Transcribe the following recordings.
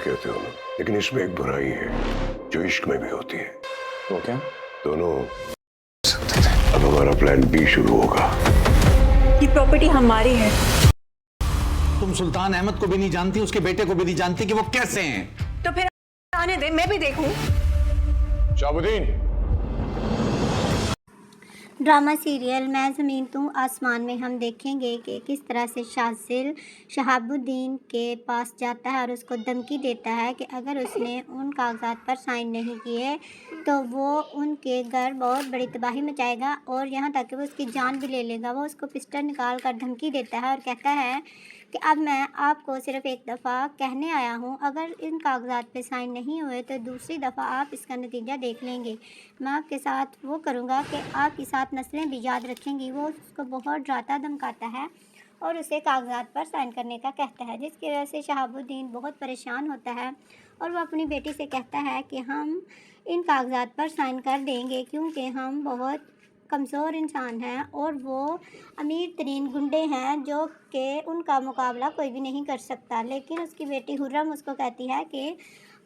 कहते हो ना, लेकिन इसमें एक बुराई है जो इश्क में भी होती है। वो क्या? दोनों अब हमारा प्लान बी शुरू होगा। ये प्रॉपर्टी हमारी है। तुम सुल्तान अहमद को भी नहीं जानती, उसके बेटे को भी नहीं जानती कि वो कैसे हैं। तो फिर आने दे, मैं भी देखूं। शाहबुद्दीन, ड्रामा सीरियल मैं ज़मीन तू आसमान में हम देखेंगे कि किस तरह से शाज़िल शहाबुद्दीन के पास जाता है और उसको धमकी देता है कि अगर उसने उन कागज़ात पर साइन नहीं किए तो वो उनके घर बहुत बड़ी तबाही मचाएगा और यहाँ तक कि वो उसकी जान भी ले लेगा। वो उसको पिस्टल निकाल कर धमकी देता है और कहता है कि अब मैं आपको सिर्फ एक दफ़ा कहने आया हूँ, अगर इन कागज़ात पे साइन नहीं हुए तो दूसरी दफ़ा आप इसका नतीजा देख लेंगे। मैं आपके साथ वो करूँगा कि आपकी साथ नस्लें भी याद रखेंगी। वो उसको बहुत डराता धमकाता है और उसे कागज़ात पर साइन करने का कहता है, जिसकी वजह से शहाबुद्दीन बहुत परेशान होता है और वो अपनी बेटी से कहता है कि हम इन कागज़ात पर साइन कर देंगे क्योंकि हम बहुत कमज़ोर इंसान हैं और वो अमीर तरीन गुंडे हैं जो कि उनका मुकाबला कोई भी नहीं कर सकता। लेकिन उसकी बेटी हुर्रम उसको कहती है कि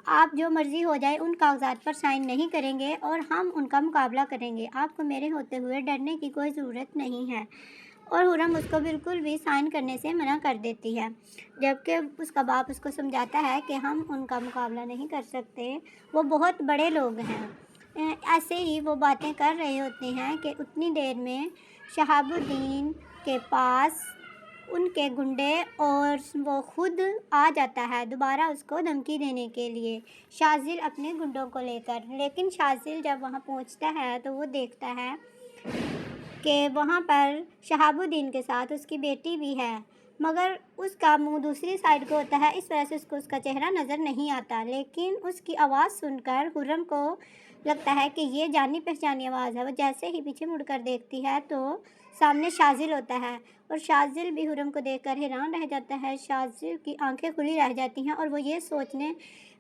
आप जो मर्ज़ी हो जाए उन कागज़ात पर साइन नहीं करेंगे और हम उनका मुकाबला करेंगे। आपको मेरे होते हुए डरने की कोई ज़रूरत नहीं है। और हुर्रम उसको बिल्कुल भी साइन करने से मना कर देती है, जबकि उसका बाप उसको समझाता है कि हम उनका मुकाबला नहीं कर सकते, वो बहुत बड़े लोग हैं। ऐसे ही वो बातें कर रहे होते हैं कि उतनी देर में शहाबुद्दीन के पास उनके गुंडे और वो खुद आ जाता है दोबारा उसको धमकी देने के लिए, शाज़िल अपने गुंडों को लेकर। लेकिन शाज़िल जब वहाँ पहुँचता है तो वो देखता है कि वहाँ पर शहाबुद्दीन के साथ उसकी बेटी भी है, मगर उसका मुंह दूसरी साइड को होता है, इस वजह से उसको उसका चेहरा नज़र नहीं आता। लेकिन उसकी आवाज़ सुनकर हुर्रम को लगता है कि ये जानी पहचानी आवाज़ है। वो जैसे ही पीछे मुड़कर देखती है तो सामने शाज़िल होता है और शाज़िल भी हुर्रम को देखकर हैरान रह जाता है। शाज़िल की आंखें खुली रह जाती हैं और वो ये सोचने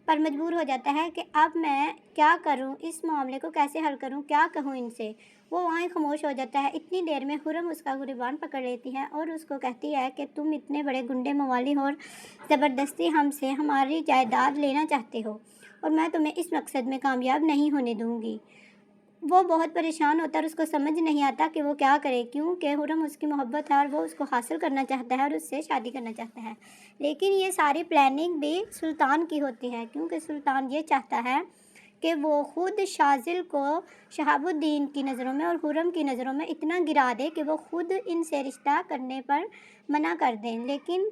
पर मजबूर हो जाता है कि अब मैं क्या करूं, इस मामले को कैसे हल करूं, क्या कहूं इनसे। वो वहाँ खामोश हो जाता है। इतनी देर में हुर्रम उसका गिरबान पकड़ लेती है और उसको कहती है कि तुम इतने बड़े गुंडे मवाली हो और ज़बरदस्ती हमसे हमारी जायदाद लेना चाहते हो और मैं तुम्हें इस मकसद में कामयाब नहीं होने दूँगी। वो बहुत परेशान होता है और उसको समझ नहीं आता कि वो क्या करे, क्योंकि हुर्रम उसकी मोहब्बत है और वो उसको हासिल करना चाहता है और उससे शादी करना चाहता है। लेकिन ये सारी प्लानिंग भी सुल्तान की होती है, क्योंकि सुल्तान ये चाहता है कि वो खुद शाज़िल को शहाबुद्दीन की नज़रों में और हुर्रम की नज़रों में इतना गिरा दे कि वो खुद इनसे रिश्ता करने पर मना कर दें। लेकिन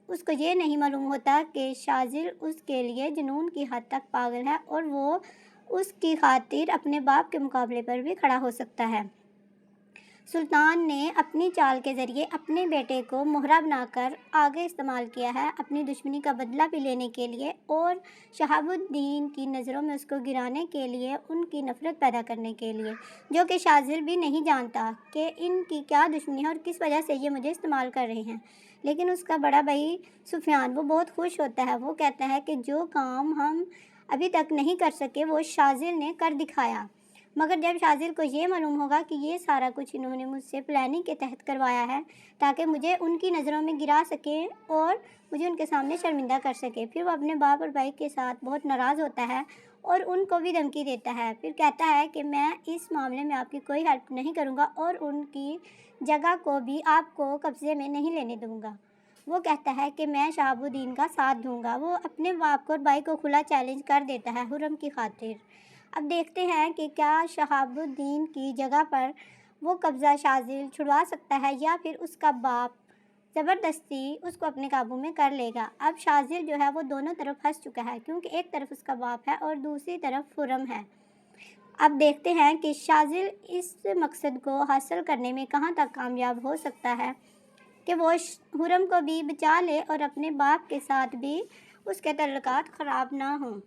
उसको ये नहीं मालूम होता कि शाज़िल उसके लिए जुनून की हद तक पागल है और वो उसकी खातिर अपने बाप के मुकाबले पर भी खड़ा हो सकता है। सुल्तान ने अपनी चाल के ज़रिए अपने बेटे को मोहरा बनाकर आगे इस्तेमाल किया है अपनी दुश्मनी का बदला भी लेने के लिए और शहाबुद्दीन की नज़रों में उसको गिराने के लिए, उनकी नफ़रत पैदा करने के लिए, जो कि शाज़िल भी नहीं जानता कि इनकी क्या दुश्मनी है और किस वजह से ये मुझे इस्तेमाल कर रहे हैं। लेकिन उसका बड़ा भाई सुफियान वो बहुत खुश होता है। वो कहता है कि जो काम हम अभी तक नहीं कर सके वो शाज़िल ने कर दिखाया। मगर जब शाज़िल को ये मालूम होगा कि ये सारा कुछ इन्होंने मुझसे प्लानिंग के तहत करवाया है ताकि मुझे उनकी नज़रों में गिरा सके और मुझे उनके सामने शर्मिंदा कर सके, फिर वो अपने बाप और भाई के साथ बहुत नाराज़ होता है और उनको भी धमकी देता है। फिर कहता है कि मैं इस मामले में आपकी कोई हेल्प नहीं करूँगा और उनकी जगह को भी आपको कब्ज़े में नहीं लेने दूँगा। वो कहता है कि मैं शहाबुद्दीन का साथ दूँगा। वो अपने बाप को और भाई को खुला चैलेंज कर देता है हुर्रम की खातिर। अब देखते हैं कि क्या शहाबुद्दीन की जगह पर वो कब्ज़ा शाज़िल छुड़वा सकता है या फिर उसका बाप ज़बरदस्ती उसको अपने काबू में कर लेगा। अब शाज़िल जो है वो दोनों तरफ फंस चुका है, क्योंकि एक तरफ उसका बाप है और दूसरी तरफ हुर्रम है। अब देखते हैं कि शाज़िल इस मकसद को हासिल करने में कहाँ तक कामयाब हो सकता है कि वो हुर्रम को भी बचा ले और अपने बाप के साथ भी उसके तल्लुकात ख़राब ना हों।